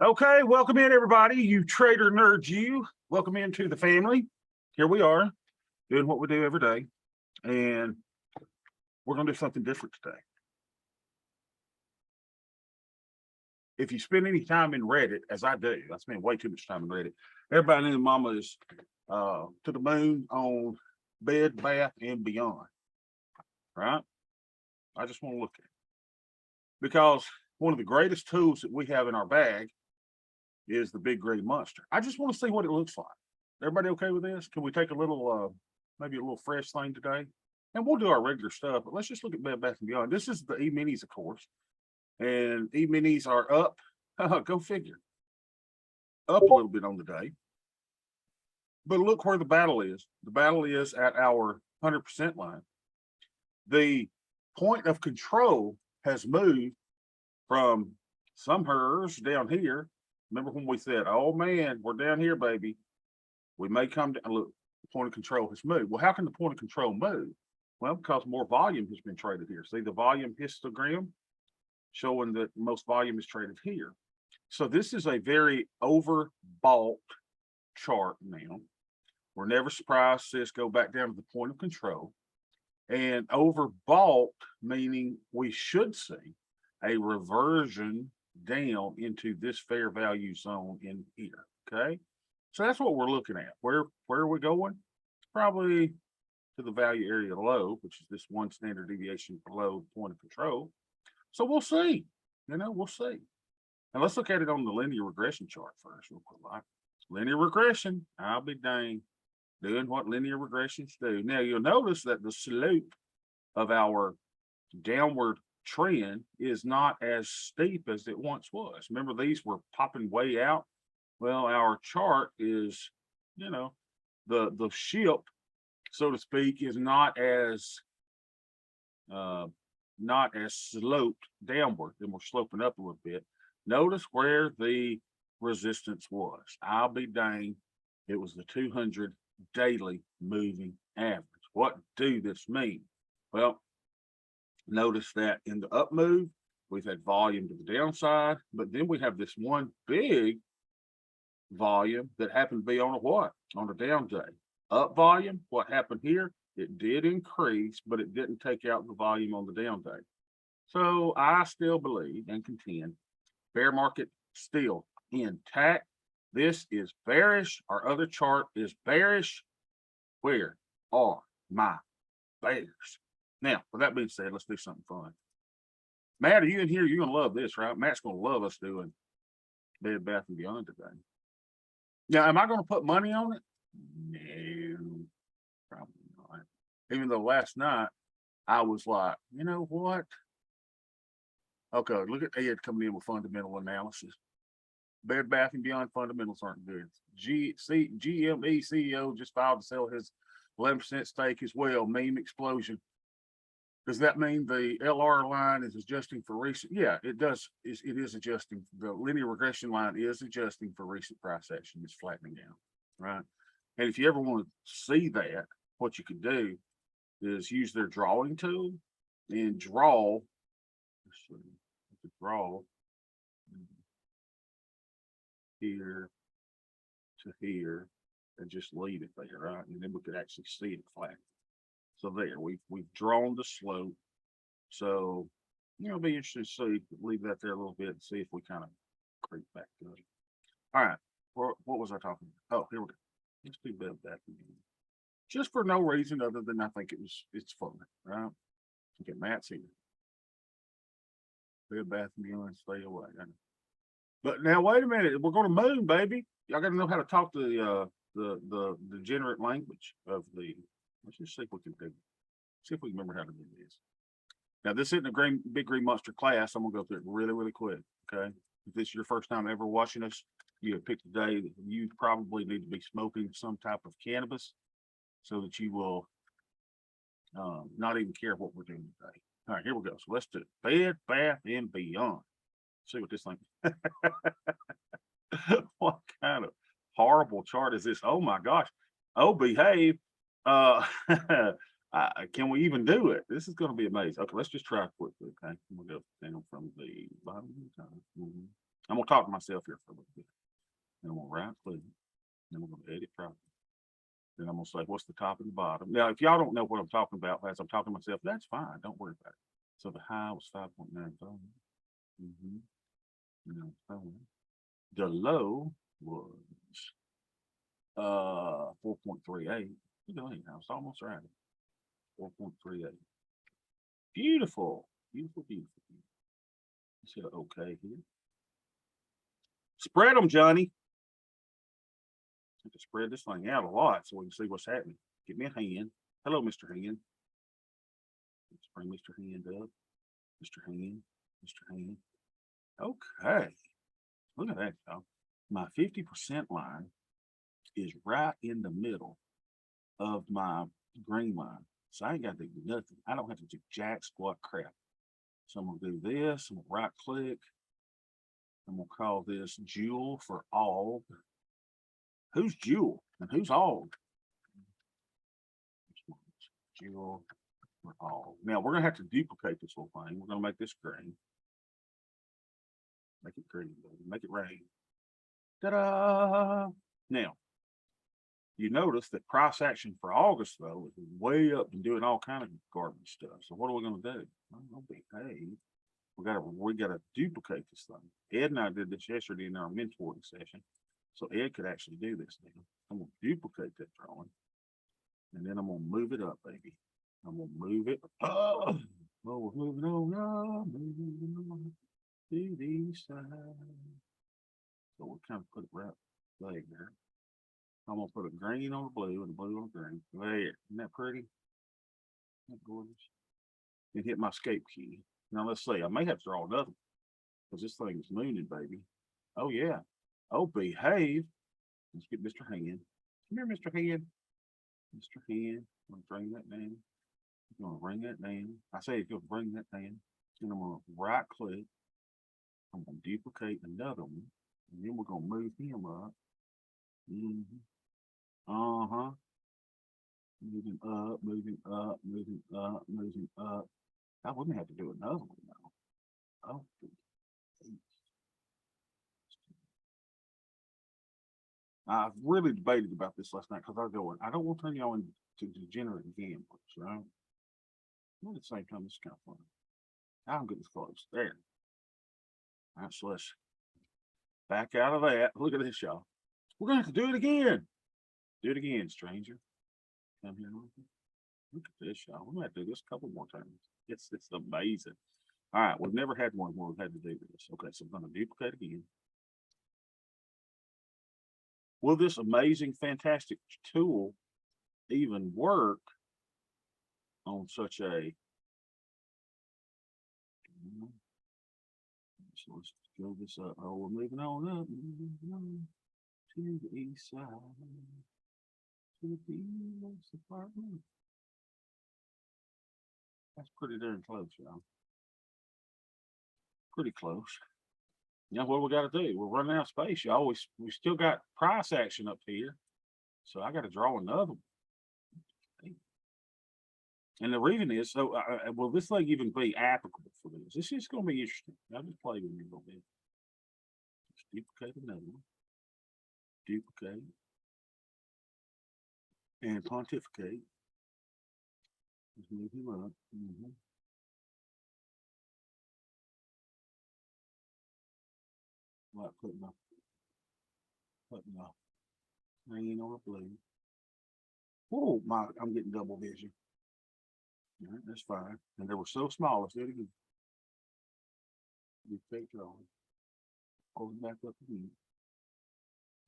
Okay, welcome in everybody. You trader nerds, you welcome into the family. Here we are doing what we do every day, and we're going to do something different today. If you spend any time in Reddit, as I do, I spend way too much time in Reddit. Everybody and mama is to the moon on Bed Bath and Beyond, right? I just want to look at it because one of the greatest tools that we have in our bag is the big green monster. I just want to see what it looks like. Everybody okay with this? Can we take a little, maybe a little fresh thing today? And we'll do our regular stuff, but let's just look at Bed Bath and Beyond. This is the E-minis, of course, and E-minis are up. Go figure, up a little bit on the day. But look where the battle is. The battle is at our 100% line. The point of control has moved from some hers down here. Remember when we said, oh man, we're down here, baby. We may come down. Look, the point of control has moved. Well, how can the point of control move? Well, because more volume has been traded here. See the volume histogram showing that most volume is traded here. So this is a very overbought chart now. We're never surprised to see us go back down to the point of control. And overbought, meaning we should see a reversion down into this fair value zone in here. Okay. So that's what we're looking at. Where are we going? Probably to the value area low, which is this one standard deviation below the point of control. So we'll see. We'll see. And let's look at it on the linear regression chart first, real quick. Linear regression, I'll be dang doing what linear regressions do. Now you'll notice that the slope of our downward trend is not as steep as it once was. Remember, these were popping way out. Well, our chart is, the ship, so to speak, is not as sloped downward. Then we're sloping up a little bit. Notice where the resistance was. I'll be dang, it was the 200 daily moving average. What do this mean? Well, notice that in the up move, we've had volume to the downside, but then we have this one big volume that happened to be on a what? On a down day. Up volume, what happened here? It did increase, but it didn't take out the volume on the down day. So I still believe and contend bear market still intact. This is bearish. Our other chart is bearish. Where are my bears? Now, with that being said, let's do something fun. Matt, are you in here? You're going to love this, right? Matt's going to love us doing Bed Bath and Beyond today. Now, am I going to put money on it? No, probably not. Even though last night I was like, you know what? Okay, look at Ed coming in with fundamental analysis. Bed Bath and Beyond fundamentals aren't good. GME CEO just filed to sell his 11% stake as well. Meme explosion. Does that mean the LR line is adjusting for recent? Yeah, it does. It is adjusting. The linear regression line is adjusting for recent price action. It's flattening down, right? And if you ever want to see that, what you could do is use their drawing tool and draw. Let's see, draw here to here and just leave it there, right? And then we could actually see it flat. So there, we've drawn the slope. So, be interesting to see, leave that there a little bit and see if we kind of creep back to it. All right, what was I talking about? Oh, here we go. Let's do Bed Bath and Beyond. Just for no reason other than I think it's fun, right? Okay, Matt's here. Bed Bath and Beyond, stay away. But now wait a minute, we're going to moon, baby. Y'all got to know how to talk the degenerate language of the. Let's just see if we can do. See if we can remember how to do this. Now this isn't a big green monster class. I'm gonna go through it really, really quick. Okay. If this is your first time ever watching us, you have picked a day that you probably need to be smoking some type of cannabis so that you will not even care what we're doing today. All right, here we go. So let's do Bed Bath and Beyond. See what this thing. What kind of horrible chart is this? Oh my gosh. Oh, behave. Can we even do it? This is going to be amazing. Okay, let's just try quickly. Okay, we'll go down from the bottom of the time. I'm gonna talk to myself here for a little bit. And I'm gonna right click. Then we're gonna edit property. Then I'm gonna say, what's the top and the bottom? Now, if y'all don't know what I'm talking about as I'm talking to myself, that's fine. Don't worry about it. So the high was 5.95. The low was 4.38. You know, I was almost right. 4.38. Beautiful. Beautiful, beautiful. Let's hit okay here. Spread them, Johnny. I have to spread this thing out a lot so we can see what's happening. Give me a hand. Hello, Mr. Hand. Let's bring Mr. Hand up. Mr. Hand. Mr. Hand. Okay. Look at that, y'all. My 50% line is right in the middle of my green line. So I ain't got to do nothing. I don't have to do jack squat crap. So I'm gonna do this. I'm gonna right click. I'm gonna call this Jewel for all. Who's Jewel and who's all? Jewel for all. Now we're gonna have to duplicate this whole thing. We're gonna make this green. Make it green, baby. Make it rain. Ta-da! Now, you notice that price action for August though is way up and doing all kind of garbage stuff. So what are we gonna do? Well, behave. We gotta duplicate this thing. Ed and I did this yesterday in our mentoring session. So Ed could actually do this now. I'm gonna duplicate that drawing. And then I'm gonna move it up, baby. I'm gonna move it. Oh, we're moving on up, moving on to the side. So we'll kind of put it right there. I'm gonna put a green on the blue and a blue on the green. There, isn't that pretty? Isn't that gorgeous? And hit my escape key. Now let's see. I may have to draw another because this thing is mooning, baby. Oh yeah. Oh, behave. Let's get Mr. Hand. Come here, Mr. Hand. Mr. Hand. I'm gonna bring that down. I'm gonna bring that down. I say if you'll bring that down, then I'm gonna right click. I'm gonna duplicate another one, and then we're gonna move him up. Uh-huh. Moving up, moving up, moving up, moving up. I wouldn't have to do another one now. Oh, I've really debated about this last night because I go, I don't want to turn y'all into degenerate gamblers, right? But at the same time, it's kind of fun. I'm getting close there. All right, so let's back out of that. Look at this, y'all. We're gonna have to do it again. Do it again, stranger. Come here. Look at this, y'all. We're gonna have to do this a couple more times. It's amazing. All right, we've never had one where we've had to do this. Okay, so I'm gonna duplicate again. Will this amazing, fantastic tool even work on such a? So let's go this up. Oh, we're moving on up, moving on to the east side. To the east apartment. That's pretty darn close, y'all. Pretty close. Now what we got to do? We're running out of space, y'all. We still got price action up here, so I got to draw another one. And the reason is, so will this thing even be applicable for this? This is going to be interesting. I'll just play with you a little bit. Just duplicate another one. Duplicate and pontificate. Just move him up. Like putting a green or a blue. Oh my, I'm getting double vision. All right, that's fine. And they were so small. Let's do it again. Fake drawing. Hold it back up again.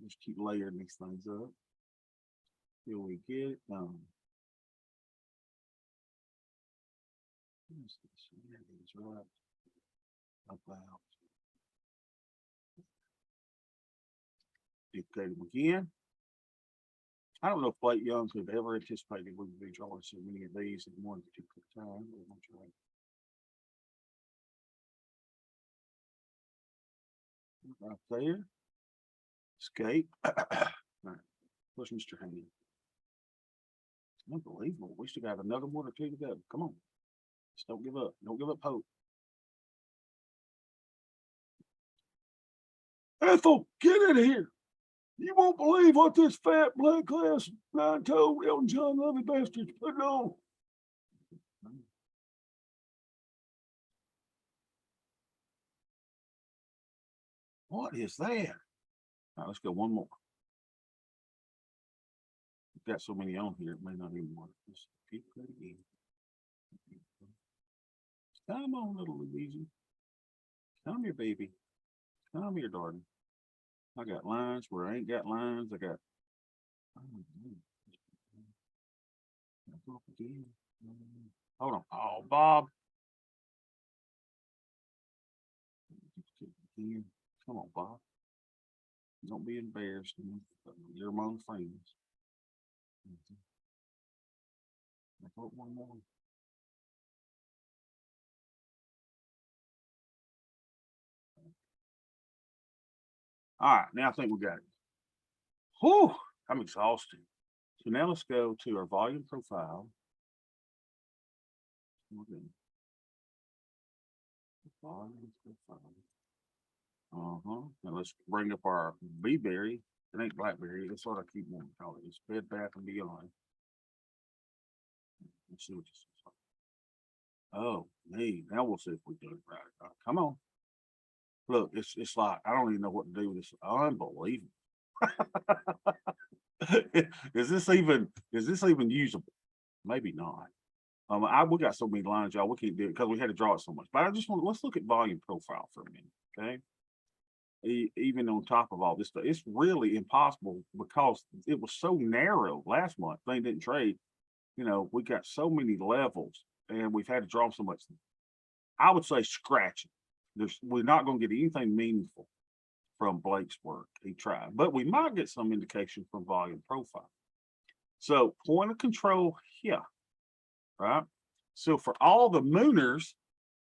Just keep layering these things up. Till we get it done. Right about. Duplicate them again. I don't know if Blake Young's have ever anticipated we would be drawing so many of these in one particular time. Right there. Escape. All right. Push Mr. Hand. Unbelievable. We still got another one or two to go. Come on. Just don't give up. Don't give up hope. Ethel, get in here. You won't believe what this fat blood class 9-toed Elton John loving bastard's putting on. What is that? All right, let's go one more. We've got so many on here, it may not even work. Let's keep it again. Come on, little Louisa. Come here, baby. Come here, darling. I got lines where I ain't got lines. I got. Hold on. Oh, Bob. Come on, Bob. Don't be embarrassed. You're among friends. One more. All right, now I think we got it. Whew, I'm exhausted. So now let's go to our volume profile. Volume profile. Now let's bring up our Bbby. It ain't Blackberry. That's what I keep wanting to call it. It's Bed Bath and Beyond. Let's see what this is. Oh, hey, now we'll see if we do it right. Come on. Look, it's like I don't even know what to do with this. Unbelievable. is this even usable? Maybe not. We got so many lines, y'all. We can't do it because we had to draw it so much. But I just want let's look at volume profile for a minute, okay? Even on top of all this stuff, it's really impossible because it was so narrow last month. They didn't trade. You know, we got so many levels, and we've had to draw so much. I would say scratch it. We're not going to get anything meaningful from Blake's work. He tried, but we might get some indication from volume profile. So point of control here, right? So for all the mooners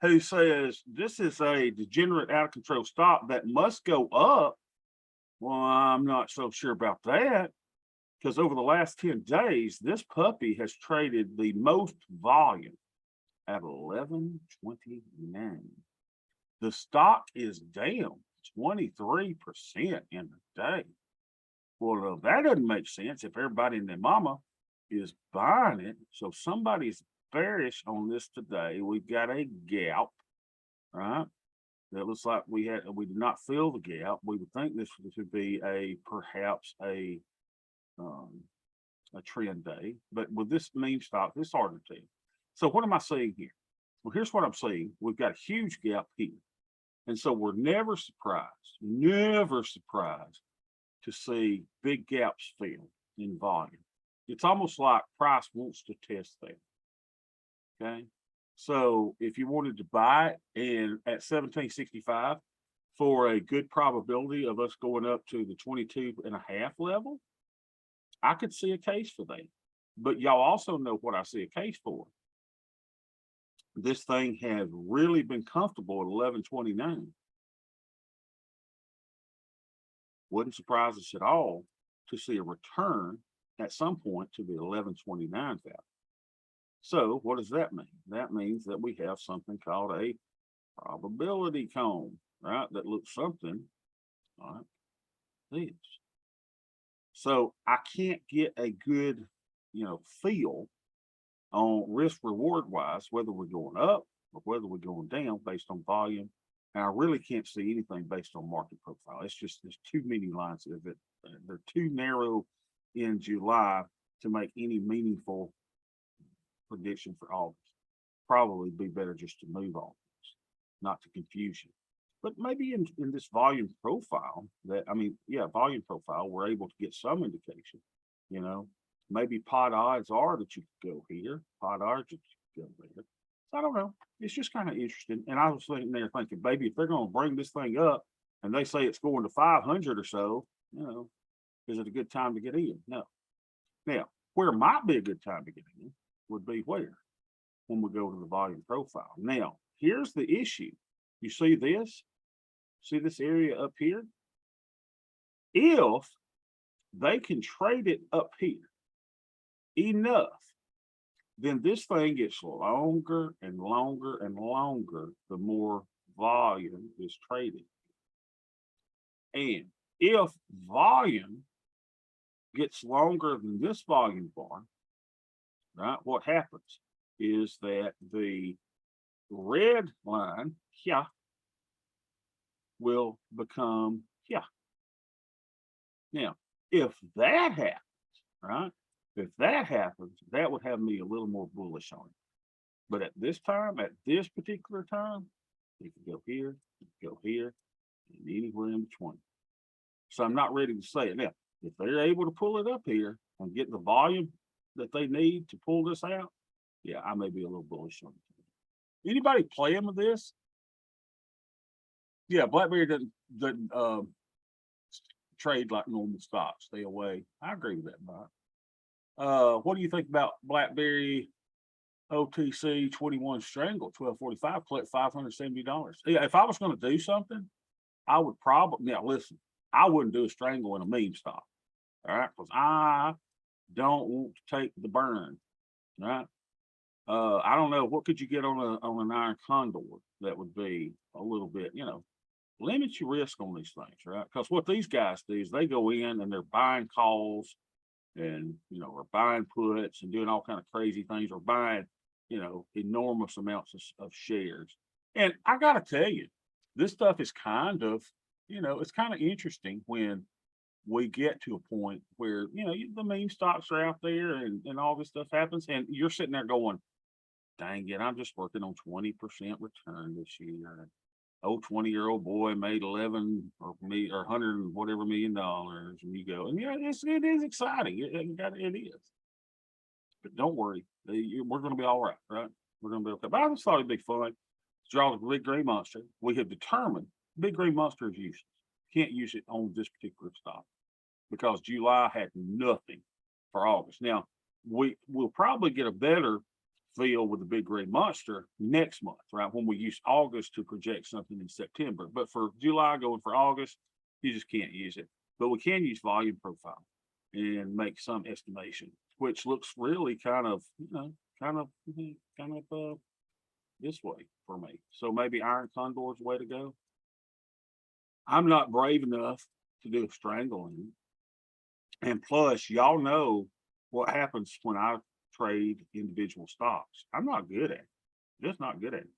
who says this is a degenerate out of control stock that must go up, well, I'm not so sure about that because over the last 10 days, this puppy has traded the most volume at 11.29. The stock is down 23% in the day. Well, that doesn't make sense if everybody and their mama is buying it. So somebody's bearish on this today. We've got a gap, right? That looks like we did not fill the gap. We would think this would be perhaps a trend day, but with this meme stock, it's hard to tell. So what am I seeing here? Well, here's what I'm seeing. We've got a huge gap here. And so we're never surprised to see big gaps fill in volume. It's almost like price wants to test that. Okay. So if you wanted to buy it and at 1765 for a good probability of us going up to the 22.5 level, I could see a case for that. But y'all also know what I see a case for. This thing has really been comfortable at 11.29. Wouldn't surprise us at all to see a return at some point to the 11.29 value. So what does that mean? That means that we have something called a probability cone, right? That looks something like this. So I can't get a good, feel on risk reward wise, whether we're going up or whether we're going down based on volume. And I really can't see anything based on market profile. It's just there's too many lines of it. They're too narrow in July to make any meaningful prediction for August. Probably be better just to move on, not to confuse you. But maybe in this volume profile volume profile, we're able to get some indication, maybe pot odds are that you could go here, pot odds that you could go there. So I don't know. It's just kind of interesting. And I was sitting there thinking, baby, if they're going to bring this thing up and they say it's going to 500 or so, is it a good time to get in? No. Now, where might be a good time to get in would be where? When we go to the volume profile. Now, here's the issue. You see this? See this area up here? If they can trade it up here enough, then this thing gets longer and longer and longer the more volume is traded. And if volume gets longer than this volume bar, right, what happens is that the red line here will become here. Now, if that happens, right, if that happens, that would have me a little more bullish on it. But at this time, at this particular time, it can go here, go here, and anywhere in between. So I'm not ready to say it now. If they're able to pull it up here and get the volume that they need to pull this out, yeah, I may be a little bullish on it. Anybody playing with this? Yeah, BlackBerry doesn't trade like normal stocks. Stay away. I agree with that, Bob. What do you think about BlackBerry OTC 21 Strangle 1245? Collect $570? Yeah, if I was going to do something, I would probably, now listen, I wouldn't do a strangle in a meme stock. All right, because I don't want to take the burn. Right. I don't know, what could you get on an iron condor that would be a little bit, limit your risk on these things, right? Because what these guys do is they go in and they're buying calls and or buying puts and doing all kind of crazy things, or buying enormous amounts of shares. And I gotta tell you, this stuff is kind of it's kind of interesting when we get to a point where the meme stocks are out there and all this stuff happens, and you're sitting there going, dang it, I'm just working on 20% return this year. Oh, 20-year-old boy made 11 or 100 and whatever $million, and you go, and it is exciting. It is. But don't worry, we're going to be all right, right? We're going to be okay. But I just thought it'd be fun. Draw the big green monster. We have determined big green monster is useless. Can't use it on this particular stock because July had nothing for August. Now we'll probably get a better feel with the big green monster next month, right? When we use August to project something in September. But for July going for August, you just can't use it. But we can use volume profile and make some estimation, which looks really kind of this way for me. So maybe iron condor is the way to go. I'm not brave enough to do a strangling. And plus, y'all know what happens when I trade individual stocks. I'm not good at it. Just not good at it.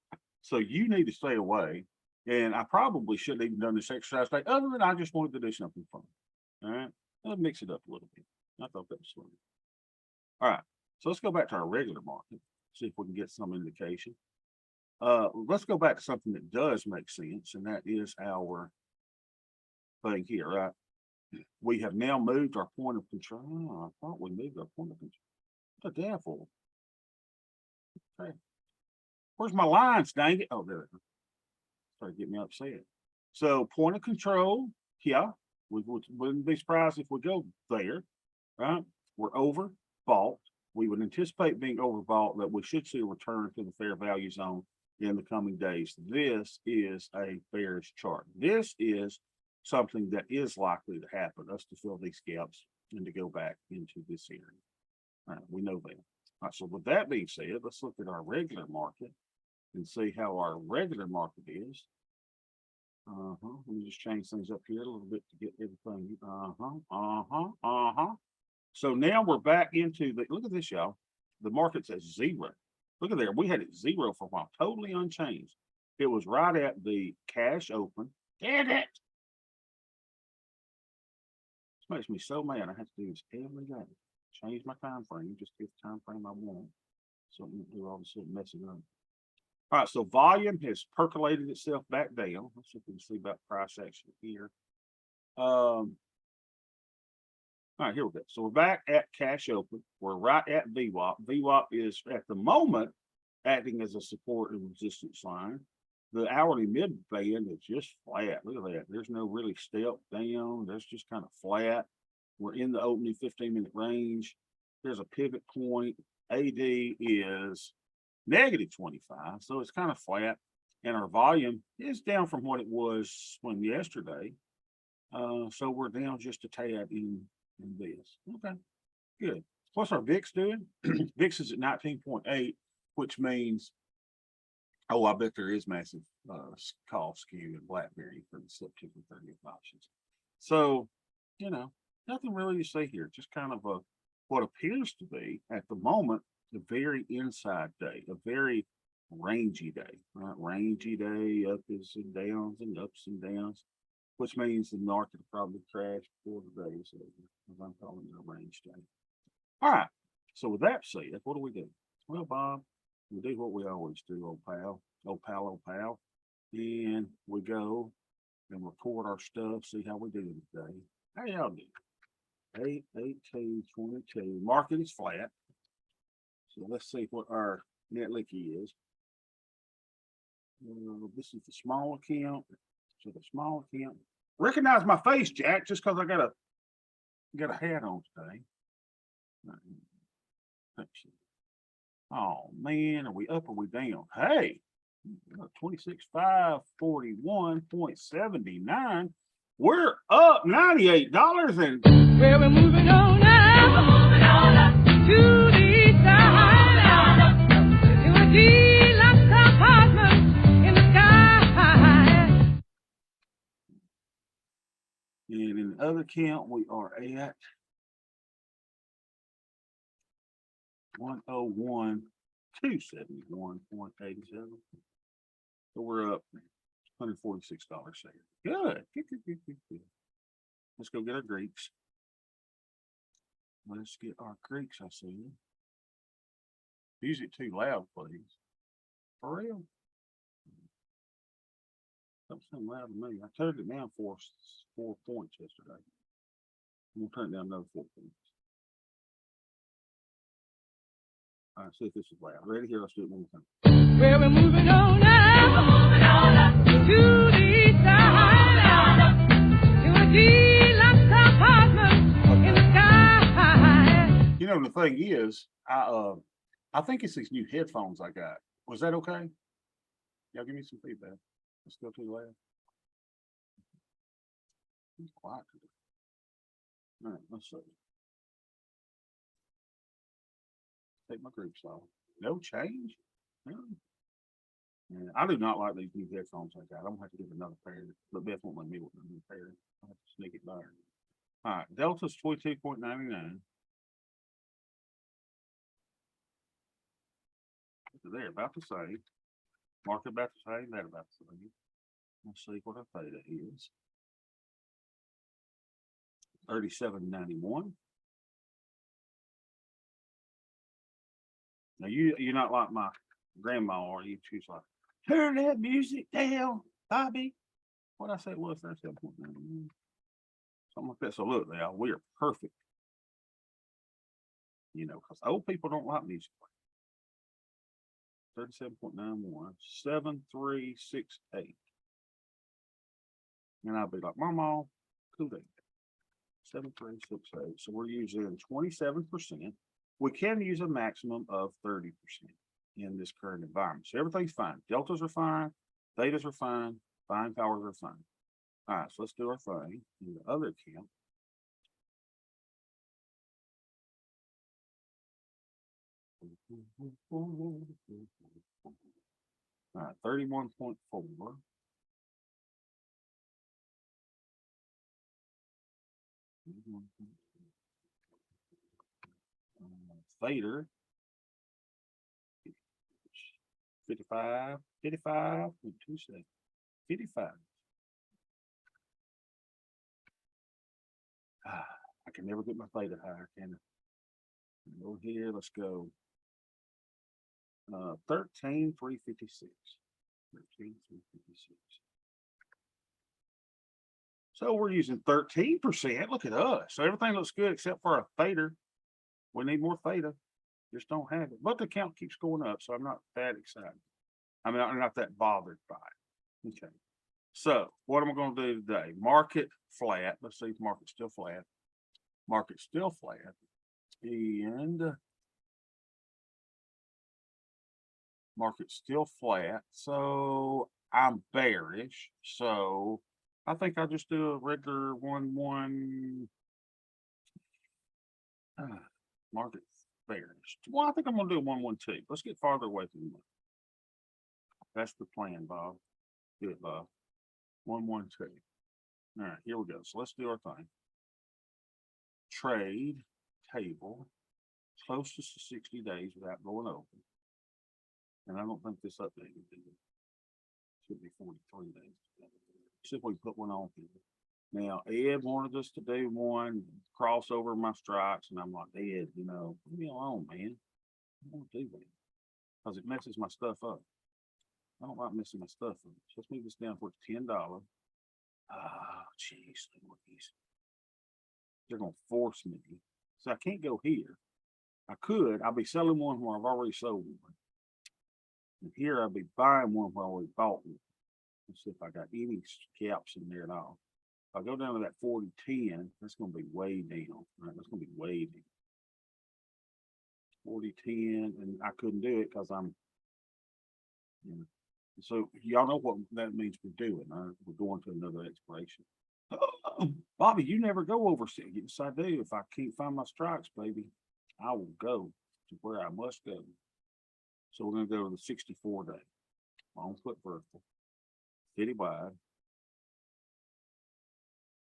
So you need to stay away. And I probably shouldn't even done this exercise today, other than I just wanted to do something fun. All right. I'll mix it up a little bit. I thought that was fun. All right. So let's go back to our regular market, see if we can get some indication. Let's go back to something that does make sense, and that is our thing here, right? We have now moved our point of control. Oh, I thought we moved our point of control. What the devil? Okay. Where's my lines, dang it? Oh, there. Started getting me upset. So point of control, yeah. We wouldn't be surprised if we go there, right? We're overbought. We would anticipate being overbought, that we should see a return to the fair value zone in the coming days. This is a bearish chart. This is something that is likely to happen, us to fill these gaps and to go back into this area. All right, we know that. All right, so with that being said, let's look at our regular market and see how our regular market is. Let me just change things up here a little bit to get everything. So now we're back into the, look at this, y'all. The market's at zero. Look at there. We had it zero for a while, totally unchanged. It was right at the cash open. Damn it. This makes me so mad. I have to do this every day. Change my time frame, just get the time frame I want. So I'm going to do all this messing up. All right, so volume has percolated itself back down. Let's see if we can see about price action here. All right, here we go. So we're back at cash open. We're right at VWAP. VWAP is at the moment acting as a support and resistance line. The hourly mid band is just flat. Look at that. There's no really step down. That's just kind of flat. We're in the opening 15-minute range. There's a pivot point. AD is -25, so it's kind of flat. And our volume is down from what it was when yesterday. So we're down just a tad in this. Okay, good. What's our VIX doing? VIX is at 19.8, which means Oh, I bet there is massive call skew in BlackBerry for the September 30th options. So, you know, nothing really to say here. Just kind of a what appears to be at the moment a very inside day, a very rangy day, right? Rangy day, ups and downs, which means the market will probably crash before the day is over, as I'm calling it a range day. All right. So with that said, what do we do? Well, Bob, we do what we always do, old pal, old pal, old pal. And we go and report our stuff, see how we do today. How y'all do? 88222. Market is flat. So let's see what our net licky is. This is the small account. So the small account. Recognize my face, Jack, just because I got a hat on today. Oh man, are we up or we down? Hey, 26,541.79. We're up $98 and Well, we're moving on now. We're moving on up to the side. To a deluxe apartment in the sky. and in the other account we are at 101,271.87. So we're up $146 there. Good. Good. Let's go get our Greeks. Let's get our Greeks, I see. Music too loud, please. For real? Something loud to me. I turned it down for 4 points yesterday. I'm gonna turn it down another 4 points. All right, see if this is loud. Ready? Here, let's do it one more time. Well, we're moving on now. We're moving on up to the side. To a deluxe apartment in the sky. You know, the thing is, I think it's these new headphones I got. Was that okay? Y'all give me some feedback. Let's go too loud. It's quiet today. All right, let's see. Take my groups off. No change? No. Yeah, I do not like these new headphones I got. I'm gonna have to get another pair, but Beth won't let me with a new pair. I have to sneak it by her. All right, Delta's 22.99. They're about the same. Market about the same, that about the same. Let's see what our theta is. 37.91. Now you're not like my grandma, are you? She's like, turn that music down, Bbby. What I say it was 37.91. Something like that. So look, now we are perfect. You know, because old people don't like music. 37.91, 7368. And I'll be like, Mama, cool day. 7368. So we're using 27%. We can use a maximum of 30% in this current environment. So everything's fine. Deltas are fine, thetas are fine, buying powers are fine. All right, so let's do our thing in the other account. All right, 31.4. Theta 55, 55.26, 55. I can never get my theta higher, can I? Go here, let's go. 13,356. 13,356. So we're using 13%. Look at us. So everything looks good except for a theta. We need more theta. Just don't have it. But the count keeps going up, so I'm not that excited. I mean, I'm not that bothered by it. Okay. So what am I going to do today? Market flat. Let's see if market's still flat. Market's still flat. And market's still flat. So I'm bearish. So I think I'll just do a regular 1-1. Market bearish. Well, I think I'm gonna do a 1-1-2. Let's get farther away from the money. That's the plan, Bob. Do it, Bob. 112. All right, here we go. So let's do our thing. Trade table closest to 60 days without going over. And I don't think this updated did it. Should be 43 days. See if we put one on here. Now, Ed wanted us to do one crossover my strikes, and I'm like, Ed, you know, leave me alone, man. I don't do that because it messes my stuff up. I don't like messing my stuff up. So let's move this down for $10. Ah, jeez, Louise. They're gonna force me. So I can't go here. I could. I'll be selling one where I've already sold one. And here I'll be buying one where I already bought one. Let's see if I got any caps in there at all. If I go down to that 40-10, that's gonna be way down. Right? That's gonna be way down. 40-10, and I couldn't do it because I'm, you know. So y'all know what that means we're doing. We're going to another expiration. Bobby, you never go over 60. Yes, I do. If I can't find my strikes, baby, I will go to where I must go. So we're going to go to the 64 day. On foot vertical. 50 wide.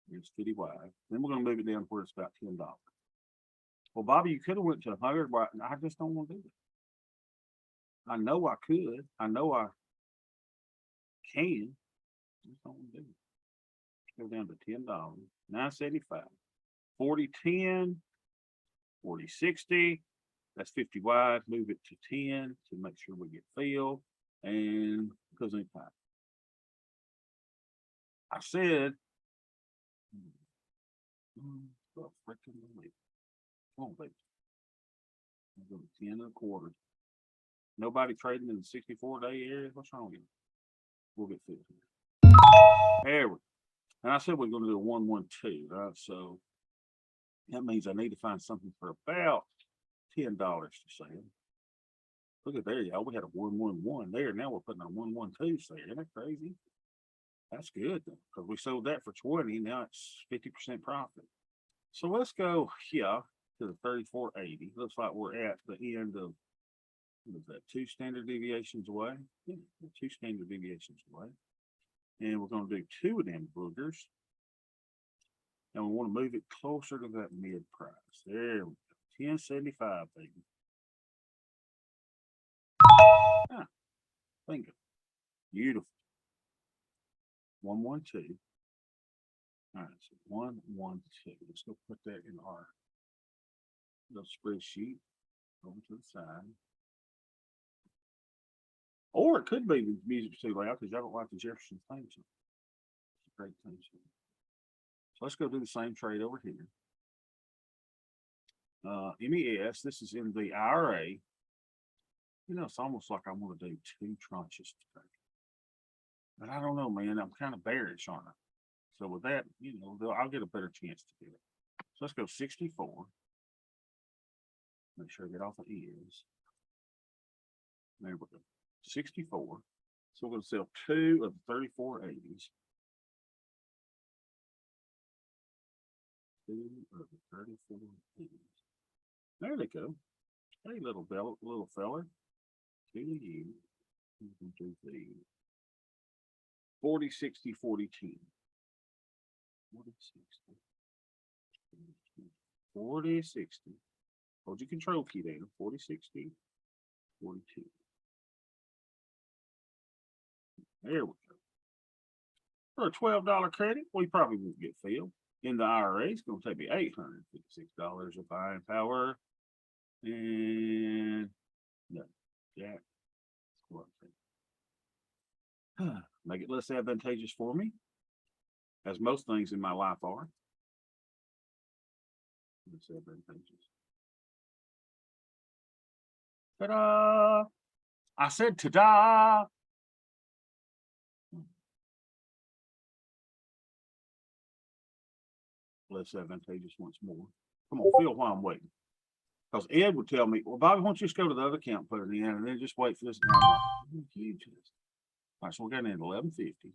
Here's 50 wide. Then we're going to move it down to where it's about $10. Well, Bobby, you could have went to 100, but I just don't want to do it. I know I could. I know I can. I just don't want to do it. Go down to $10, $9.75, 40-10, 40-60. That's 50 wide. Move it to 10 to make sure we get fill. And because any time. I said, oh, freaking believe. Come on, baby. I'm going to 10 1/4. Nobody trading in the 64-day area. What's wrong with you? We'll get filled. There we go. And I said we're going to do a 112, right? So that means I need to find something for about $10 to sell. Look at there, y'all. We had a 111 there. Now we're putting a 112 there. Isn't that crazy? That's good though, because we sold that for 20. Now it's 50% profit. So let's go here to the 3480. Looks like we're at the end of, what is that, 2 standard deviations away? Yeah, 2 standard deviations away. And we're going to do 2 of them boogers. And we want to move it closer to that mid price. There we go. 1075, baby. Ah, bingo. Beautiful. 112. All right, so 112. Let's go put that in our little spreadsheet over to the side. Or it could be the music's too loud because y'all don't like the Jefferson theme song. It's a great theme song. So let's go do the same trade over here. MES, this is in the IRA. You know, it's almost like I want to do 2 tranches today. But I don't know, man. I'm kind of bearish on it. So with that, you know, I'll get a better chance to do it. So let's go 64. Make sure I get off the E's. There we go. 64. So we're going to sell 2 of the 3480s. 2 of the 3480s. There they go. Hey, little feller. To you. You can do the 40, 60, 40, 10. 40, 60. 40, 60. Hold your control key there. 40, 60, 42. There we go. For a $12 credit, we probably won't get filled. In the IRA, it's going to take me $856 of buying power. And no, Jack. Make it less advantageous for me, as most things in my life are. Less advantageous. Ta-da! I said ta-da! Less advantageous once more. Come on, Phil, while I'm waiting. Because Ed would tell me, well, Bobby, why don't you just go to the other account and put it in, and then just wait for this. And I'm like, huge. All right, so we're getting in 1150.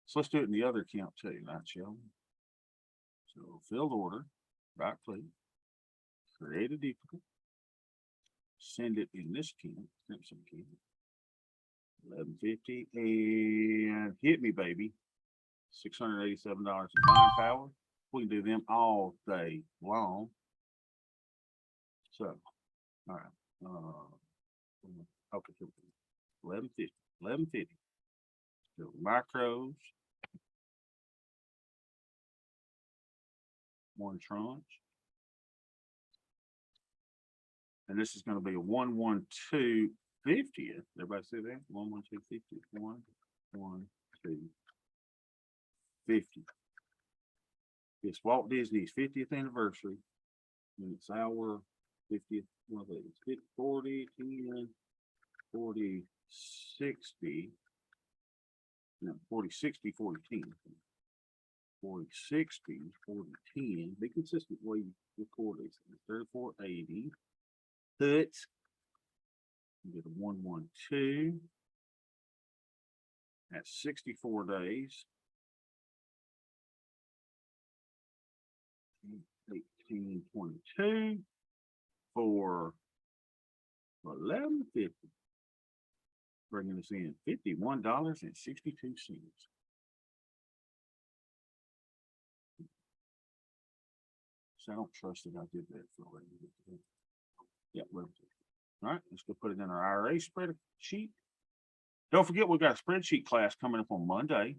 So let's do it in the other account too, right, shall we? So filled order, right click, create a duplicate, send it in this account, Crimson account. $11.50 and hit me, baby. $687 in buying power. We can do them all day long. So, all right. Okay, 11.50. 11.50. So micros. One tranche. And this is going to be a 112 50th. Everybody see that? 112 50th. 112 50. It's Walt Disney's 50th anniversary. And it's our 50th one of these. 40, 10, 40, 60. No, 40, 60, 40, 10. 40, 60, 40, 10. Be consistent where you record these things. 3480. Huts. You get a 112. That's 64 days. 1822 for 11.50. Bringing us in $51.62. So I don't trust that I did that for a regular. Yeah, well, all right, let's go put it in our IRA spreadsheet. Don't forget, we've got a spreadsheet class coming up on Monday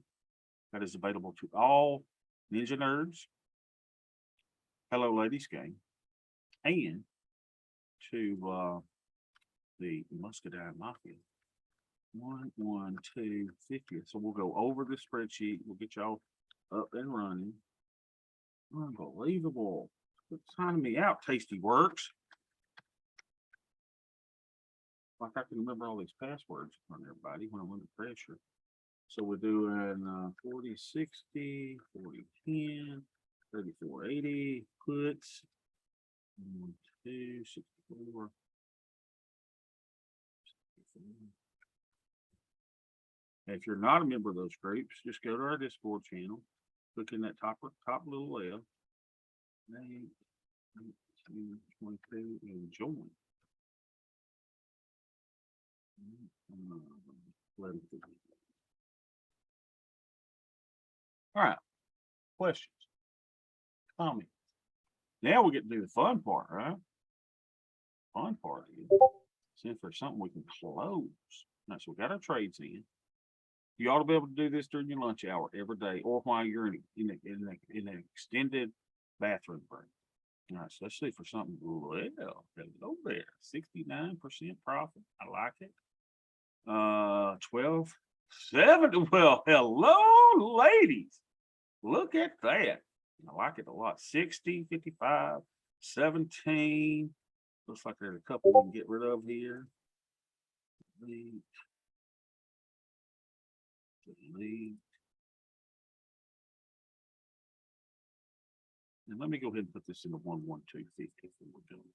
that is available to all Ninja Nerds, Hello Ladies Gang, and to the Muscadine Mafia. 112 50. So we'll go over the spreadsheet. We'll get y'all up and running. Unbelievable. Quit signing me out, Tasty Works. Like I can remember all these passwords from everybody when I'm under pressure. So we're doing 40, 60, 40, 10, 34, 80, puts, 1, 2, 64. And if you're not a member of those groups, just go to our Discord channel, click in that top little left, 8, 18, 22, and join. 11:50. All right. Questions? Comments? Now we get to do the fun part, right? Fun part is see for something we can close. Now, so we got our trades in. You ought to be able to do this during your lunch hour every day, or while you're in an extended bathroom break. All right, so let's see for something. Well, hello there, 69% profit. I like it. 12.70. Well, hello, ladies. Look at that. I like it a lot. 60, 55, 17. Looks like there's a couple we can get rid of here. Delete. And let me go ahead and put this in the 11250 before we're done.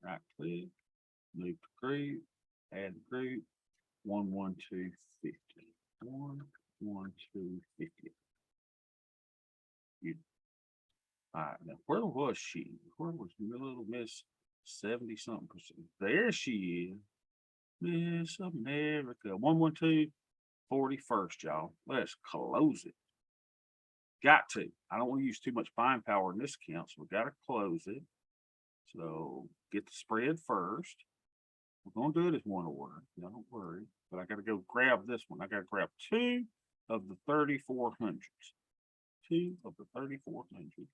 Right click, move to group, add group, 11250. 11250. All right, now where was she? Where was little Miss 70 something percent? There she is. Miss America. 112 41st, y'all. Let's close it. Got to. I don't want to use too much buying power in this account, so we got to close it. So get the spread first. We're going to do it as one order. Don't worry. But I got to go grab this one. I got to grab 2 of the 3400s. 2 of the 3400s.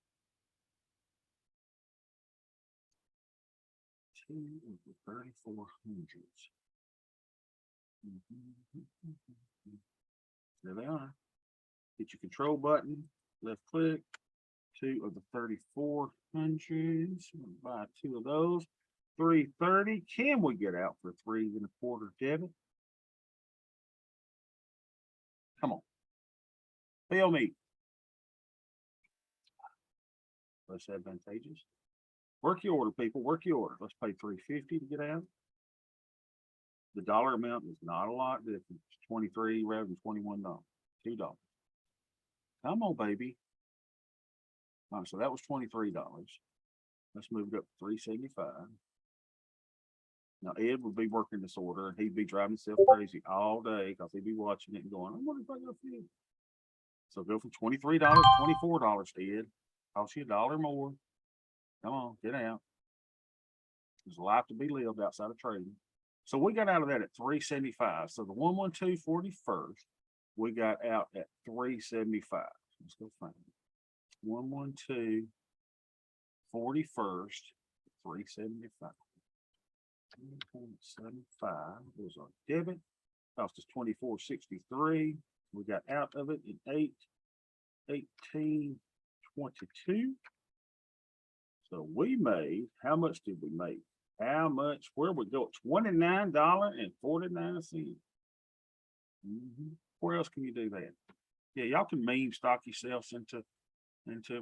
2 of the 3400s. There they are. Hit your control button, left click, 2 of the 3400s. Buy 2 of those. 330. Can we get out for 3 1/4 debit? Come on. Feel me. Less advantageous. Work your order, people. Work your order. Let's pay $350 to get out. The dollar amount is not a lot different. It's 23 rather than $21. $2. Come on, baby. All right, so that was $23. Let's move it up to $375. Now Ed would be working this order and he'd be driving himself crazy all day because he'd be watching it and going, I wonder if I got a few. So go from $23 to $24, Ed. Cost you $1 more. Come on, get out. There's a life to be lived outside of trading. So we got out of that at 375. So the 112 41st, we got out at 375. Let's go find it. 112 41st, 375. 3.75 was our debit. Cost us $24.63. We got out of it in 18.22. So we made, how much did we make? How much? Where we go? $29.49. Where else can you do that? Yeah, y'all can meme stock yourselves into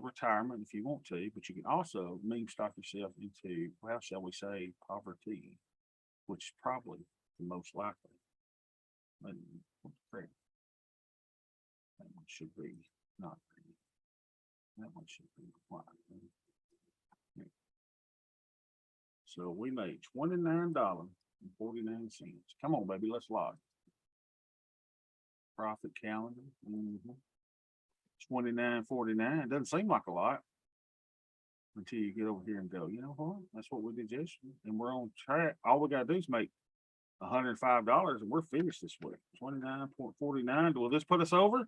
retirement if you want to, but you can also meme stock yourself into, well, shall we say, poverty, which is probably the most likely. That one should be not green. That one should be white. So we made $29.49. Come on, baby, let's log. Profit calendar. $29.49. Doesn't seem like a lot until you get over here and go, you know what? That's what we did yesterday. And we're on track. All we gotta do is make $105 and we're finished this week. 29.49. Will this put us over?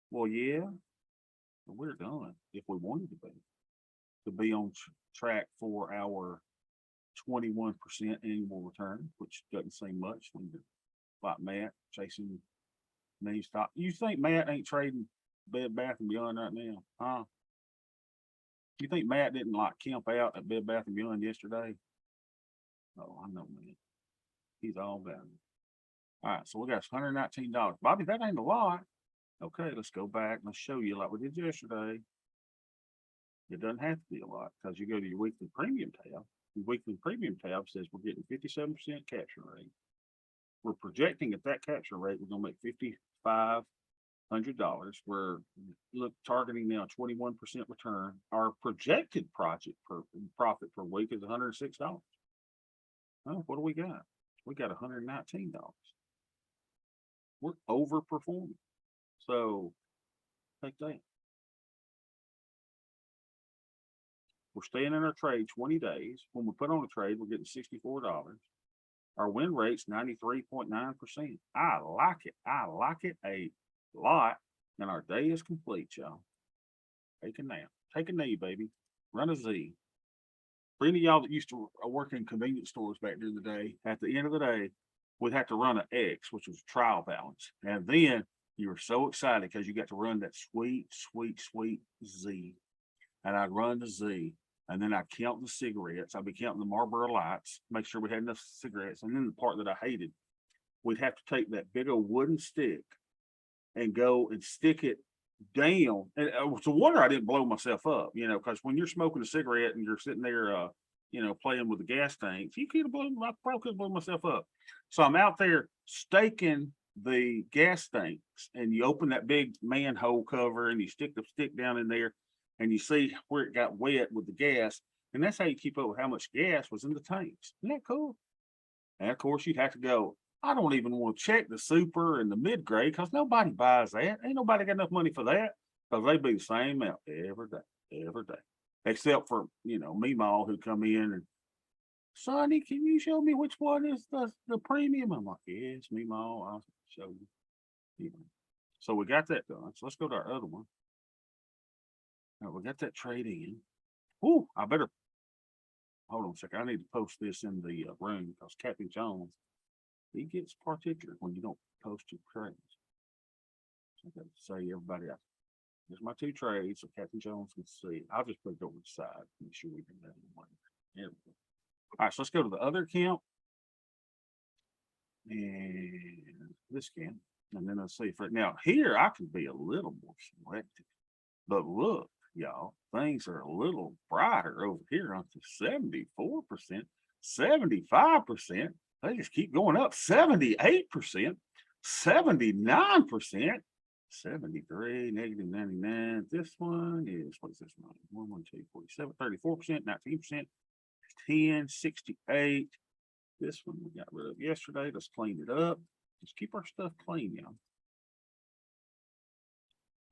Well, yeah. But we're done if we wanted to be on track for our 21% annual return, which doesn't seem much when you're like Matt chasing meme stock. You think Matt ain't trading Bed Bath and Beyond right now, huh? You think Matt didn't like camp out at Bed Bath and Beyond yesterday? Oh, I know, man. He's all about it. All right, so we got $119. Bobby, that ain't a lot. Okay, let's go back. Let's show you like we did yesterday. It doesn't have to be a lot because you go to your weekly premium tab. The weekly premium tab says we're getting 57% capture rate. We're projecting at that capture rate, we're gonna make $5,500. We're targeting now 21% return. Our projected profit per week is $106. Oh, what do we got? We got $119. We're overperforming. So take that. We're staying in our trade 20 days. When we put on a trade, we're getting $64. Our win rate's 93.9%. I like it. I like it a lot. And our day is complete, y'all. Take a nap. Take a knee, baby. Run a Z. For any of y'all that used to work in convenience stores back during the day, at the end of the day, we'd have to run an X, which was a trial balance. And then you were so excited because you got to run that sweet, sweet, sweet Z. And I'd run the Z. And then I'd count the cigarettes. I'd be counting the Marlboro lights, make sure we had enough cigarettes. And then the part that I hated, we'd have to take that big old wooden stick and go and stick it down. And it's a wonder I didn't blow myself up, because when you're smoking a cigarette and you're sitting there, playing with the gas tanks, you could have blown, I probably could have blown myself up. So I'm out there staking the gas tanks, and you open that big manhole cover and you stick the stick down in there. And you see where it got wet with the gas. And that's how you keep up with how much gas was in the tanks. Isn't that cool? And of course, you'd have to go, I don't even want to check the super and the mid-grade because nobody buys that. Ain't nobody got enough money for that because they'd be the same amount every day. Except for, Meemaw who come in and, Sonny, can you show me which one is the premium? I'm like, yes, Meemaw, I'll show you. So we got that done. So let's go to our other one. All right, we got that trade in. Oh, I better hold on a second. I need to post this in the room because Captain Jones, he gets particular when you don't post your trades. So I got to say everybody else. There's my two trades, so Captain Jones can see. I'll just put it over the side. Make sure we can have it. There we go. All right, so let's go to the other account. And this account. And then let's see if now here I can be a little more selective. But look, y'all, things are a little brighter over here on the 74%, 75%. They just keep going up. 78%, 79%, 73, negative 99. This one is, what's this one? 1, 2, 47, 34%, 19%, 10, 68, This one we got rid of yesterday. Let's clean it up. Just keep our stuff clean, y'all.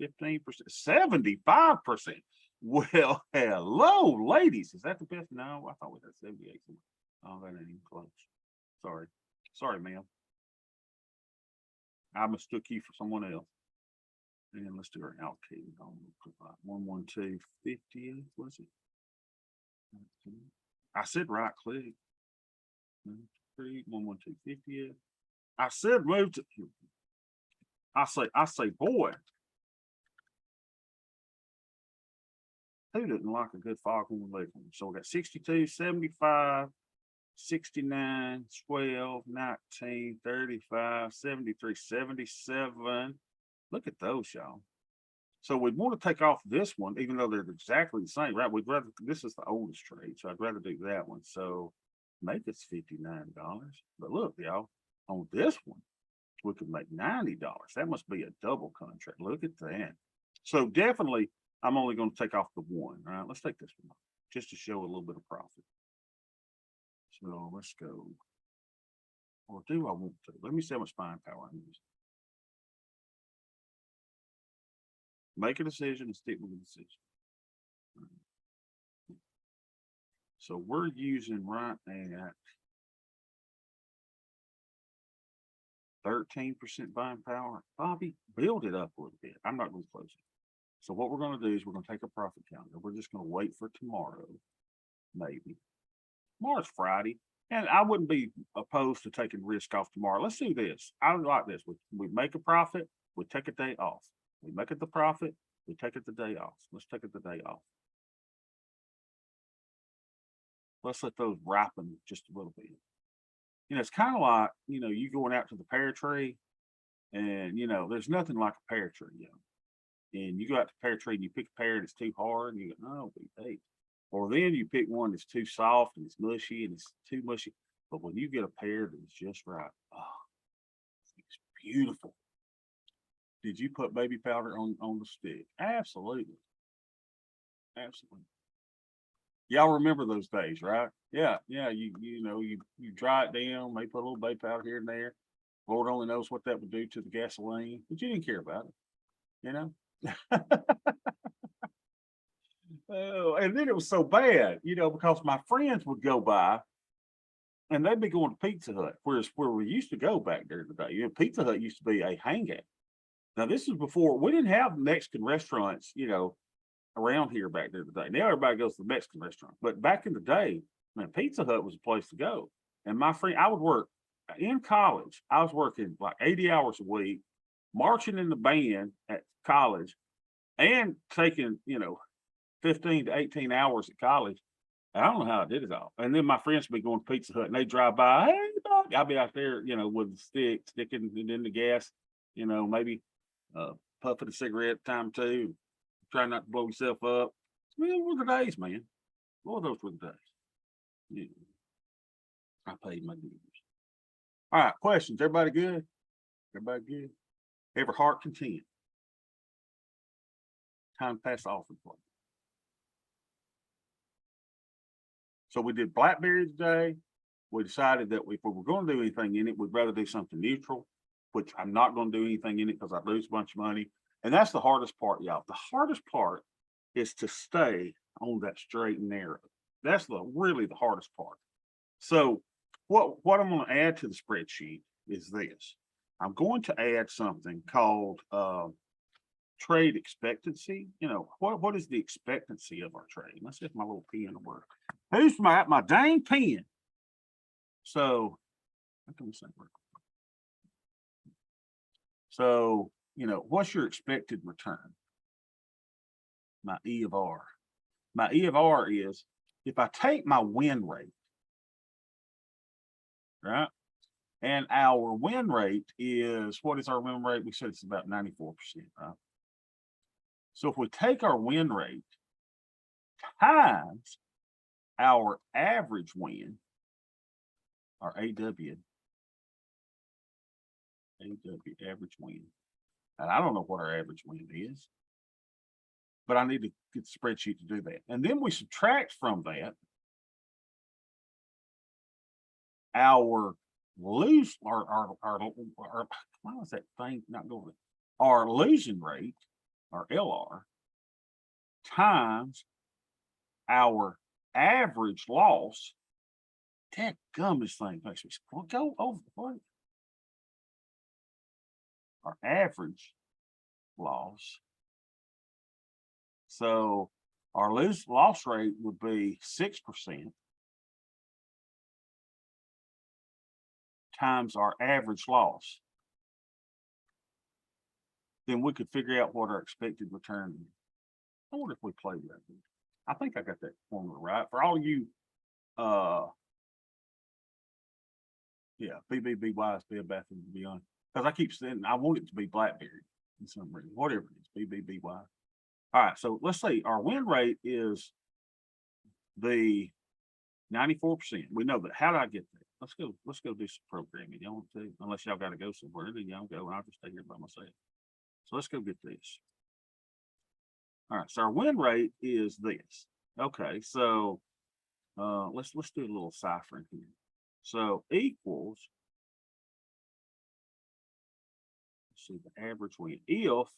15%, 75%. Well, hello, ladies. Is that the best? No, I thought we had 78. Oh, that ain't even close. Sorry. Sorry, ma'am. I mistook you for someone else. And let's do our allocated on 112 50. Was it? I said right click. 112 50. I said move to. I say, boy, who didn't like a good foghorn leghorn? So we got 62, 75, 69, 12, 19, 35, 73, 77. Look at those, y'all. So we'd want to take off this one, even though they're exactly the same, right? We'd rather, this is the oldest trade, so I'd rather do that one. So make it's $59. But look, y'all, on this one, we could make $90. That must be a double contract. Look at that. So definitely, I'm only going to take off the one. All right, let's take this one off just to show a little bit of profit. So let's go. Or do I want to? Let me see how much buying power I'm using. Make a decision and stick with the decision. So we're using right at 13% buying power. Bobby, build it up a little bit. I'm not going to close it. So what we're going to do is we're going to take a profit counter. We're just going to wait for tomorrow, maybe. Tomorrow's Friday, and I wouldn't be opposed to taking risk off tomorrow. Let's do this. I would like this. We make a profit, we take a day off. We make it the profit, we take it the day off. Let's take it the day off. Let's let those ripen just a little bit. You know, it's kind of like, you know, you going out to the pear tree and, you know, there's nothing like a pear tree, you know, and you go out to the pear tree and you pick a pear that's too hard and you go, oh, hey. Or then you pick one that's too soft and it's mushy and it's too mushy. But when you get a pear that's just right, oh, it's beautiful. Did you put baby powder on the stick? Absolutely. Absolutely. Y'all remember those days, right? Yeah, yeah. You know, you dry it down, maybe put a little baby powder here and there. Lord only knows what that would do to the gasoline, but you didn't care about it, you know? Oh, and then it was so bad, you know, because my friends would go by and they'd be going to Pizza Hut, whereas where we used to go back there today. You know, Pizza Hut used to be a hangout. Now, this is before we didn't have Mexican restaurants, you know, around here back there today. Now everybody goes to the Mexican restaurant. But back in the day, man, Pizza Hut was a place to go. And my friend, I would work in college. I was working like 80 hours a week, marching in the band at college and taking, you know, 15 to 18 hours at college. I don't know how I did it all. And then my friends would be going to Pizza Hut and they drive by, hey, dog. I'll be out there, you know, with the stick, sticking it in the gas, you know, maybe puffing a cigarette time too, trying not to blow yourself up. I mean, those were the days, man. Well, those were the days. Yeah. I paid my dues. All right, questions. Everybody good? Everybody good? Every heart content. Time to pass the offering plate. So we did blackberry today. We decided that if we were going to do anything in it, we'd rather do something neutral, which I'm not going to do anything in it because I lose a bunch of money. And that's the hardest part, y'all. The hardest part is to stay on that straight and narrow. That's really the hardest part. So what I'm going to add to the spreadsheet is this. I'm going to add something called trade expectancy. You know, what is the expectancy of our trade? Let's see if my little pen will work. Who's my dang pen? So, so, you know, what's your expected return? My E of R. My E of R is if I take my win rate, right? And our win rate is, what is our win rate? We said it's about 94%, right? So if we take our win rate times our average win, our AW, average win. And I don't know what our average win is, but I need to get the spreadsheet to do that. And then we subtract from that our lose why was that thing not going? Our losing rate, our LR, times our average loss. That gum, this thing makes me go over what? Our average loss. So our loss rate would be 6% times our average loss. Then we could figure out what our expected return is. I wonder if we played that. I think I got that formula right. For all you yeah, BBBY is Bed Bath and Beyond. Because I keep saying I want it to be Blackberry in some reason, whatever it is, BBBY. All right, so let's say our win rate is the 94%. We know that. How do I get there? Let's go do some programming. Y'all want to? Unless y'all got to go somewhere, then y'all go. I'll just stay here by myself. So let's go get this. All right, so our win rate is this. Okay, so let's do a little ciphering here. So equals, let's see the average win. If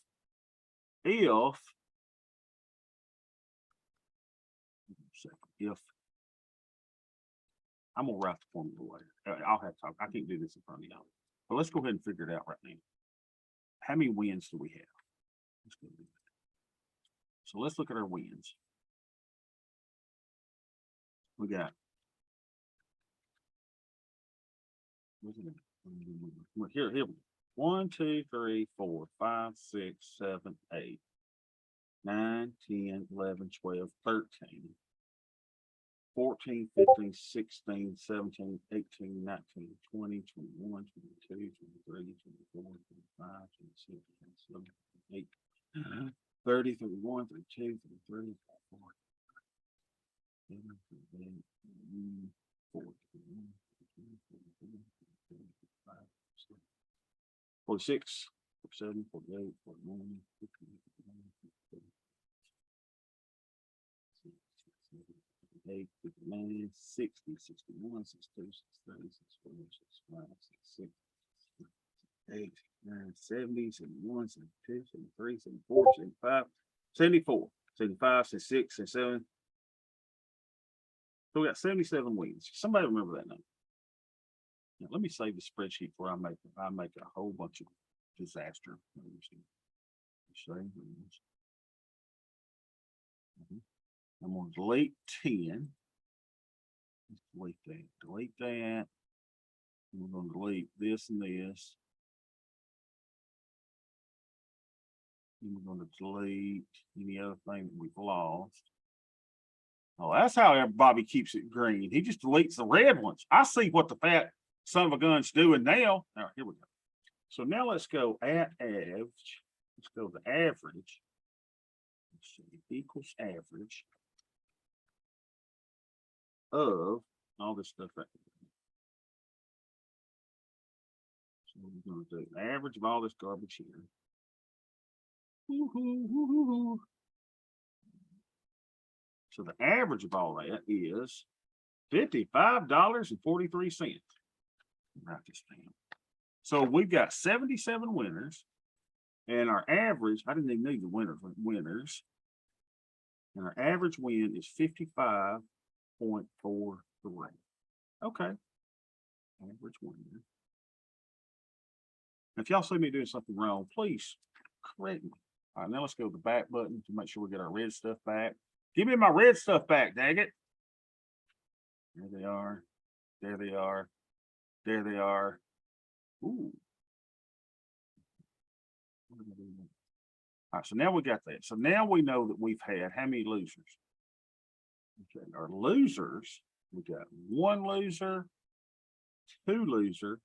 I'm gonna write the formula later. I'll have to talk. I can't do this in front of y'all. But let's go ahead and figure it out right now. How many wins do we have? Let's go do that. So let's look at our wins. We got here we go. 1, 2, 3, 4, 5, 6, 7, 8, 9, 10, 11, 12, 13, 14, 15, 16, 17, 18, 19, 20, 21, 22, 23, 24, 25, 26, 27, 28, 30, 31, 32, 33, 34, 46, 47, 48, 49, 50, 58, 59, 60, 61, 62, 63, 64, 65, 66, 68, 69, 70, 71, 72, 73, 74, 75, 74, 75, 76, 77. So we got 77 wins. Somebody remember that number. Now, let me save the spreadsheet before I make a whole bunch of disaster. Save wins. I'm going to delete 10. Let's delete that. Delete that. And we're going to delete this and this. And we're going to delete any other thing that we've lost. Oh, that's how everybody keeps it green. He just deletes the red ones. I see what the fat son of a gun's doing now. All right, here we go. So now let's go at average. Let's go to average. Let's see, equals average of all this stuff right here. So we're going to do the average of all this garbage here. So the average of all that is $55.43. Write this down. So we've got 77 winners, and our average, I didn't even need the winners, and our average win is 55.43. Okay. Average winner. If y'all see me doing something wrong, please correct me. All right, now let's go to the back button to make sure we get our red stuff back. Give me my red stuff back, dang it. There they are. There they are. There they are. Ooh. All right, so now we got that. So now we know that we've had how many losers? Okay, our losers, we got 1 loser, 2 loser,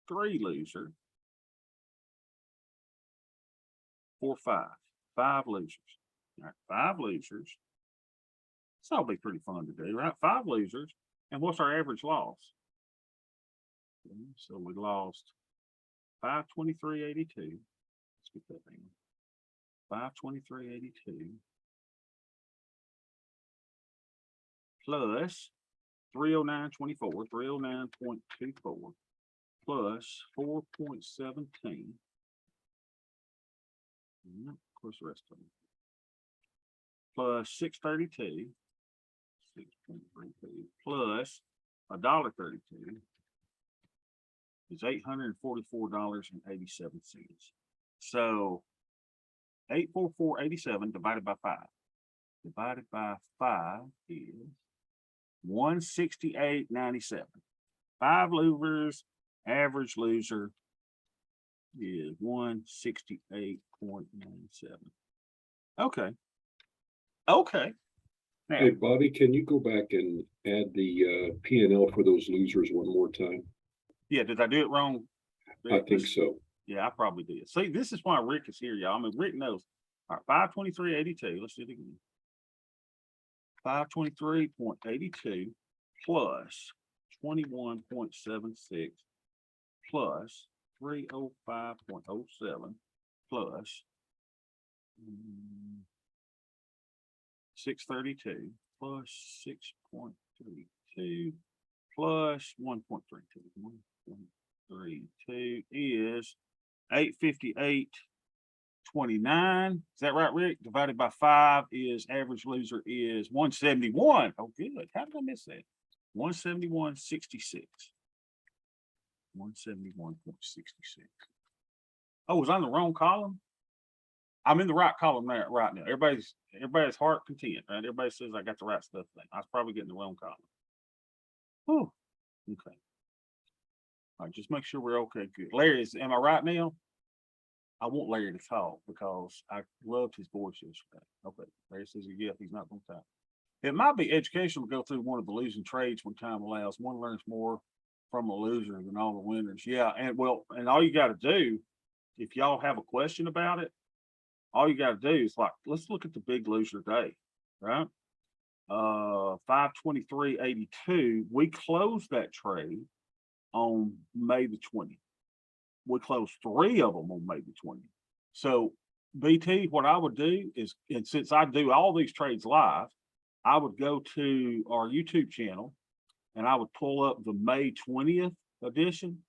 3 loser, 4, 5. 5 losers. All right, 5 losers. This will be pretty fun to do, right? 5 losers. And what's our average loss? Okay, so we lost 523.82. Let's get that down. 523.82 plus 309.24, 309.24 plus 4.17. Of course, the rest of them. Plus 632, 6.32 plus $1.32 is $844.87. So 844.87 divided by 5. Divided by 5 is 168.97. 5 losers, average loser is 168.97. Okay. Okay. Now, Hey, Bobby, can you go back and add the P and L for those losers one more time? yeah, did I do it wrong? I think so. Yeah, I probably did. See, this is why Rick is here, y'all. I mean, Rick knows. All right, 523.82. Let's do it again. 523.82 plus 21.76 plus 305.07 plus 632 plus 6.32 plus 1.32. 1.32 is 858.29. Is that right, Rick? Divided by 5 is average loser is 171. Oh, good. How did I miss that? 171.66. 171.66. Oh, was I in the wrong column? I'm in the right column there right now. Everybody's heart content, right? Everybody says I got the right stuff. I was probably getting the wrong column. Oh, okay. All right, just make sure we're okay. Good. Larry, am I right now? I want Larry to talk because I loved his voice yesterday. Okay. Larry says, yeah, he's not going to talk. It might be educational to go through one of the losing trades when time allows. One learns more from a loser than all the winners. Yeah. And well, and all you got to do, if y'all have a question about it, all you got to do is like, let's look at the big loser day, right? 523.82. We closed that trade on May the 20th. We closed 3 of them on May the 20th. So BT, what I would do is, and since I do all these trades live, I would go to our YouTube channel and I would pull up the May 20th edition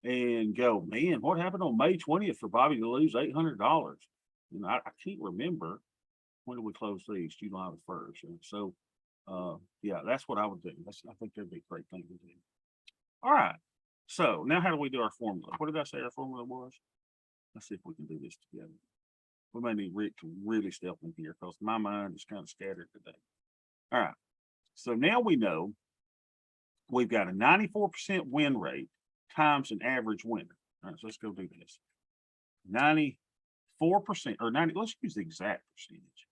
and go, man, what happened on May 20th for Bobby to lose $800? And I can't remember when did we close these, July the 1st. And so, yeah, that's what I would do. I think that'd be a great thing to do. All right. So now how do we do our formula? What did I say our formula was? Let's see if we can do this together. We may need Rick to really step in here because my mind is kind of scattered today. All right. So now we know we've got a 94% win rate times an average winner. All right, so let's go do this. 94% or 90, let's use the exact percentage.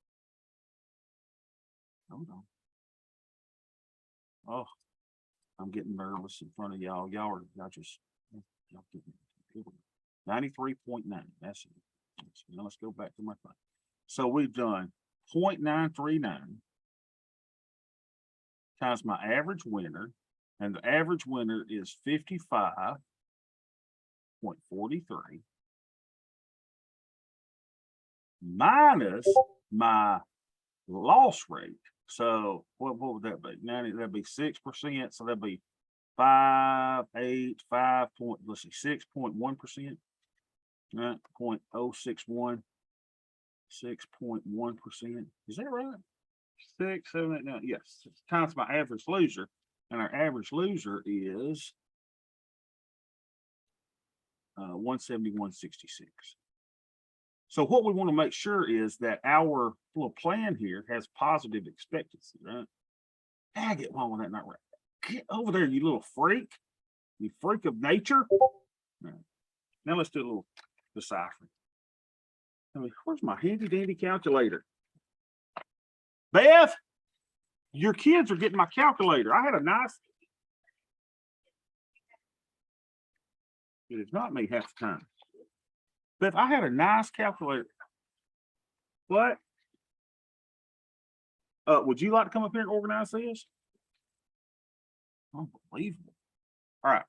Hold on. Oh, I'm getting nervous in front of y'all. Y'all just 93.9. That's it. Now let's go back to my thing. So we've done 0.939 times my average winner, and the average winner is 55.43 minus my loss rate. So what would that be? 90, that'd be 6%. So that'd be 5, 8, 5 point, let's see, 6.1%. 0.061, 6.1%. Is that right? 6, 7, 8, 9. Yes, times my average loser, and our average loser is 171.66. So what we want to make sure is that our little plan here has positive expectancy, right? Dang it, why was that not right? Get over there, you little freak. You freak of nature. Right. Now let's do a little deciphering. I mean, where's my handy dandy calculator? Beth, your kids are getting my calculator. I had a nice. It is not me half the time. Beth, I had a nice calculator. What? Would you like to come up here and organize this? Unbelievable. All right.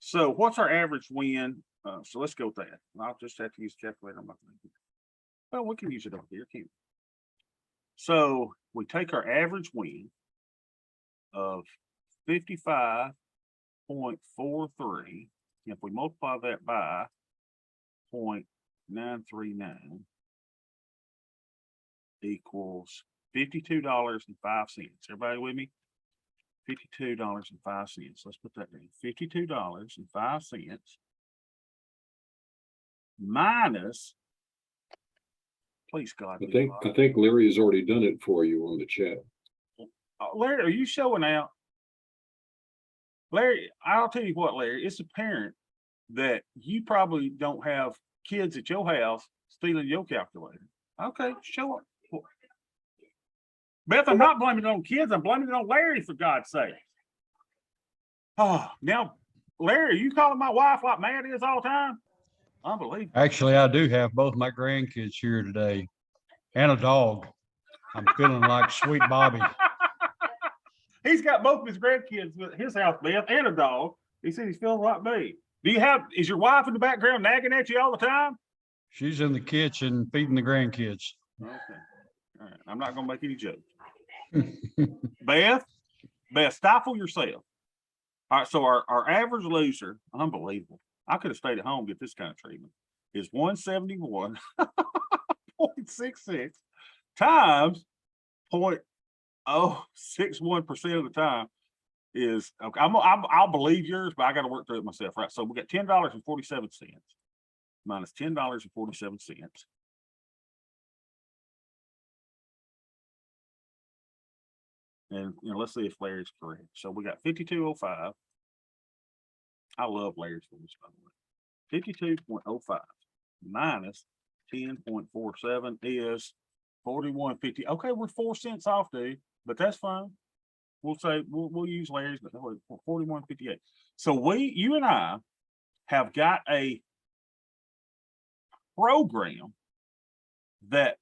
So what's our average win? So let's go with that. I'll just have to use the calculator on my thing. Well, we can use it over here, can't we? So we take our average win of 55.43. If we multiply that by 0.939 equals $52.05. Everybody with me? $52.05. Let's put that down. $52.05 minus, please God. I think Larry has already done it for you on the chat. Larry, are you showing out? Larry, I'll tell you what, Larry, it's apparent that you probably don't have kids at your house stealing your calculator. Okay, show it. Beth, I'm not blaming it on kids. I'm blaming it on Larry, for God's sake. Oh, now, Larry, you calling my wife like Matt is all the time? Unbelievable. Actually, I do have both my grandkids here today and a dog. I'm feeling like sweet Bbby. He's got both of his grandkids at his house, Beth, and a dog. He said he's feeling like me. Is your wife in the background nagging at you all the time? She's in the kitchen feeding the grandkids. Okay. All right. I'm not going to make any jokes. Beth, stifle yourself. All right. So our average loser, unbelievable. I could have stayed at home and get this kind of treatment, is 171.66 times 0.061% of the time is okay. I'll believe yours, but I got to work through it myself, right? So we got $10.47 minus $10.47. And let's see if Larry's correct. So we got 52.05. I love Larry's voice, by the way. 52.05 minus 10.47 is 41.50. Okay, we're 4 cents off, dude, but that's fine. We'll say we'll use Larry's, but 41.58. So you and I have got a program that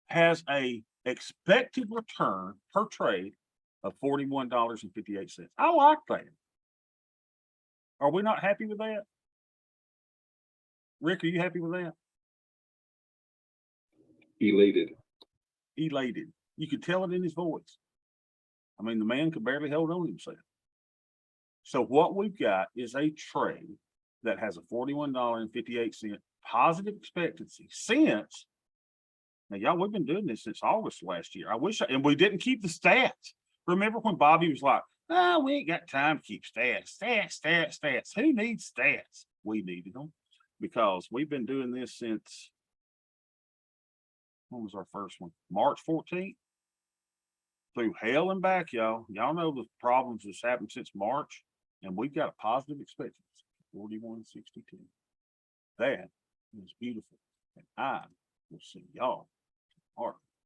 has a expected return per trade of $41.58. I like that. Are we not happy with that? Rick, are you happy with that? Elated. Elated. You could tell it in his voice. I mean, the man could barely hold on to himself. So what we've got is a trade that has a $41.58 positive expectancy since, now y'all, we've been doing this since August last year. And we didn't keep the stats. Remember when Bbby was like, oh, we ain't got time to keep stats. Who needs stats? We needed them because we've been doing this since, when was our first one? March 14th. Through hell and back, y'all. Y'all know the problems that's happened since March, and we've got a positive expectancy, 41.62. That is beautiful. And I will see y'all